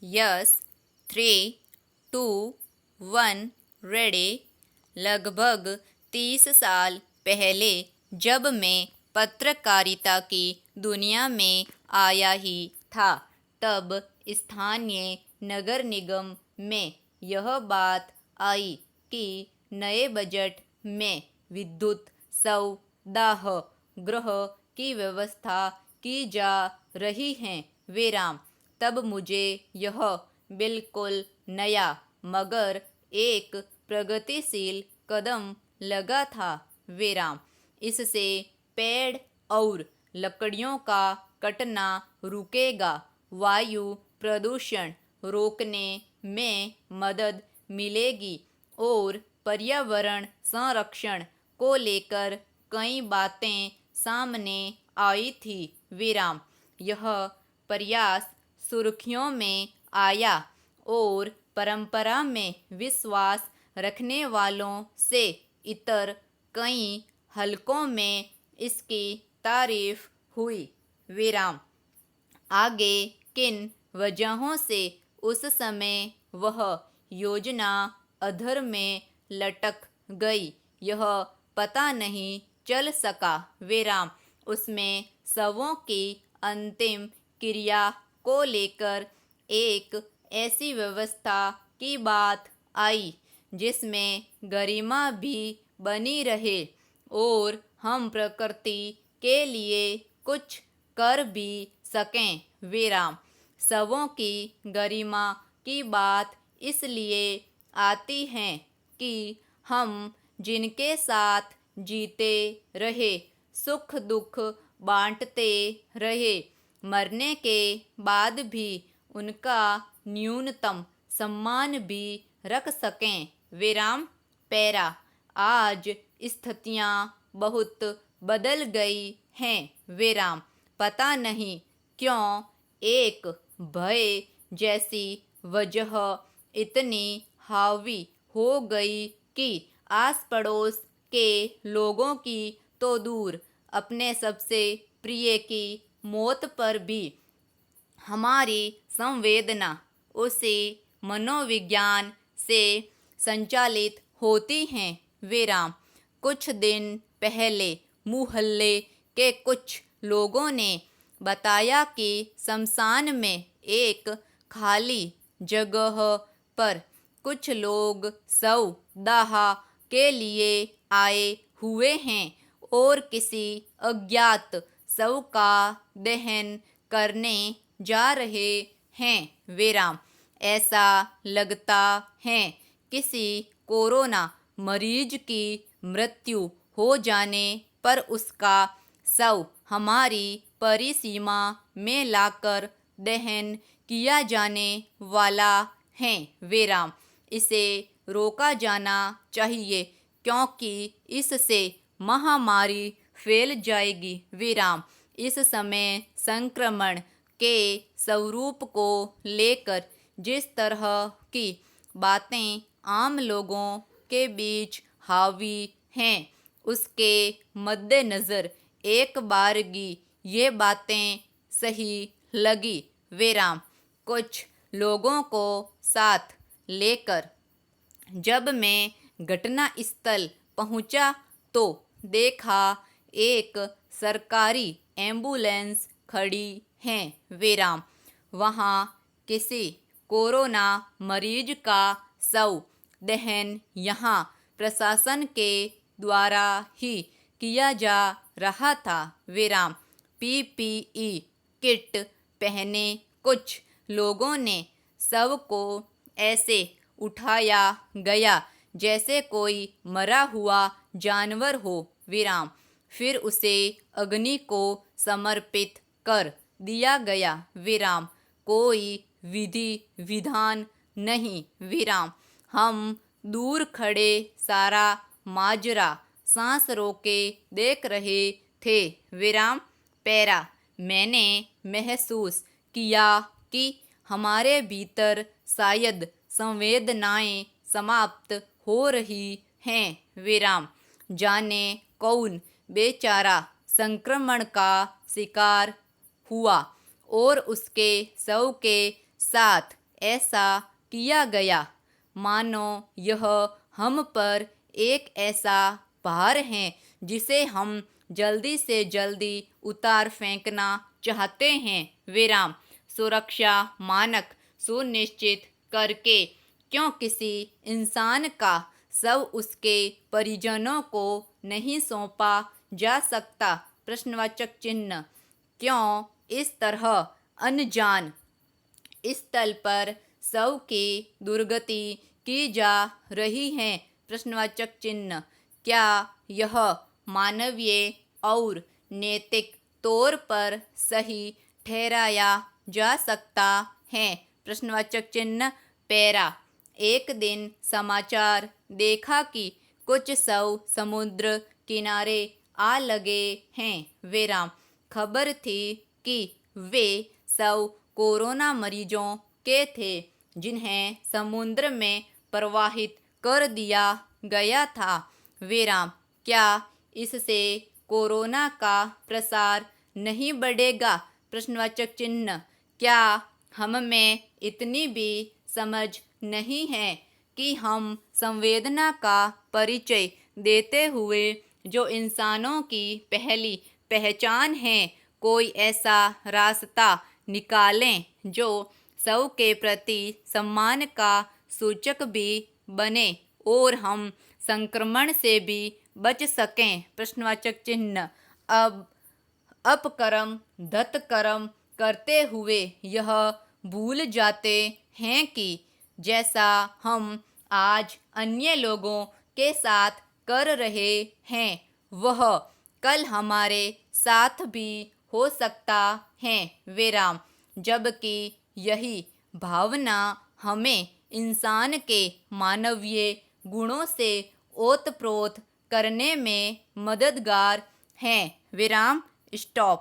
Yes 3, 2, 1 ready. लगभग 30 साल पहले जब मैं पत्रकारिता की दुनिया में आया ही था, तब स्थानीय नगर निगम में यह बात आई कि नए बजट में विद्युत सौदाह गृह की व्यवस्था की जा रही है विराम। तब मुझे यह बिल्कुल नया मगर एक प्रगतिशील कदम लगा था विराम। इससे पेड़ और लकड़ियों का कटना रुकेगा, वायु प्रदूषण रोकने में मदद मिलेगी और पर्यावरण संरक्षण को लेकर कई बातें सामने आई थी विराम। यह प्रयास सुर्खियों में आया और परंपरा में विश्वास रखने वालों से इतर कई हलकों में इसकी तारीफ हुई विराम। आगे किन वजहों से उस समय वह योजना अधर में लटक गई, यह पता नहीं चल सका विराम। उसमें शवों की अंतिम क्रिया को लेकर एक ऐसी व्यवस्था की बात आई जिसमें गरिमा भी बनी रहे और हम प्रकृति के लिए कुछ कर भी सकें विराम। शवों की गरिमा की बात इसलिए आती है कि हम जिनके साथ जीते रहे, सुख दुख बांटते रहे, मरने के बाद भी उनका न्यूनतम सम्मान भी रख सकें विराम। पैरा। आज स्थितियाँ बहुत बदल गई हैं विराम। पता नहीं क्यों एक भय जैसी वजह इतनी हावी हो गई कि आस पड़ोस के लोगों की तो दूर, अपने सबसे प्रिय की मौत पर भी हमारी संवेदना उसी मनोविज्ञान से संचालित होती हैं विराम। कुछ दिन पहले मुहल्ले के कुछ लोगों ने बताया कि शमशान में एक खाली जगह पर कुछ लोग शव दाह के लिए आए हुए हैं और किसी अज्ञात शव का दहन करने जा रहे हैं विराम। ऐसा लगता है किसी कोरोना मरीज की मृत्यु हो जाने पर उसका शव हमारी परिसीमा में लाकर दहन किया जाने वाला है विराम। इसे रोका जाना चाहिए क्योंकि इससे महामारी फैल जाएगी विराम। इस समय संक्रमण के स्वरूप को लेकर जिस तरह की बातें आम लोगों के बीच हावी हैं, उसके मद्देनज़र एक बारगी ये बातें सही लगी विराम। कुछ लोगों को साथ लेकर जब मैं घटनास्थल पहुंचा तो देखा एक सरकारी एम्बुलेंस खड़ी है विराम। वहाँ किसी कोरोना मरीज का शव दहन यहाँ प्रशासन के द्वारा ही किया जा रहा था विराम। पीपीई किट पहने कुछ लोगों ने शव को ऐसे उठाया गया जैसे कोई मरा हुआ जानवर हो विराम। फिर उसे अग्नि को समर्पित कर दिया गया विराम। कोई विधि विधान नहीं विराम। हम दूर खड़े सारा माजरा सांस रोके देख रहे थे विराम। पैरा। मैंने महसूस किया कि हमारे भीतर शायद संवेदनाएं समाप्त हो रही हैं विराम। जाने कौन बेचारा संक्रमण का शिकार हुआ और उसके शव के साथ ऐसा किया गया, मानो यह हम पर एक ऐसा भार है जिसे हम जल्दी से जल्दी उतार फेंकना चाहते हैं। विराम। सुरक्षा मानक सुनिश्चित करके क्यों किसी इंसान का शव उसके परिजनों को नहीं सौंपा जा सकता? प्रश्नवाचक चिन्ह। क्यों इस तरह अनजान स्थल पर शव की दुर्गति की जा रही है? प्रश्नवाचक चिन्ह। क्या यह मानवीय और नैतिक तौर पर सही ठहराया जा सकता है? प्रश्नवाचक चिन्ह। पैरा। एक दिन समाचार देखा कि कुछ शव समुद्र किनारे आ लगे हैं। विराम। खबर थी कि वे शव कोरोना मरीजों के थे जिन्हें समुद्र में प्रवाहित कर दिया गया था। विराम। क्या इससे कोरोना का प्रसार नहीं बढ़ेगा? प्रश्नवाचक चिन्ह। क्या हम में इतनी भी समझ नहीं है कि हम संवेदना का परिचय देते हुए जो इंसानों की पहली पहचान है, कोई ऐसा रास्ता निकालें जो शव के प्रति सम्मान का सूचक भी बने और हम संक्रमण से भी बच सकें? प्रश्नवाचक चिन्ह। अब अपकर्म धतकर्म करते हुए यह भूल जाते हैं कि जैसा हम आज अन्य लोगों के साथ कर रहे हैं वह कल हमारे साथ भी हो सकता है। विराम। जबकि यही भावना हमें इंसान के मानवीय गुणों से ओतप्रोत करने में मददगार है। विराम। स्टॉप।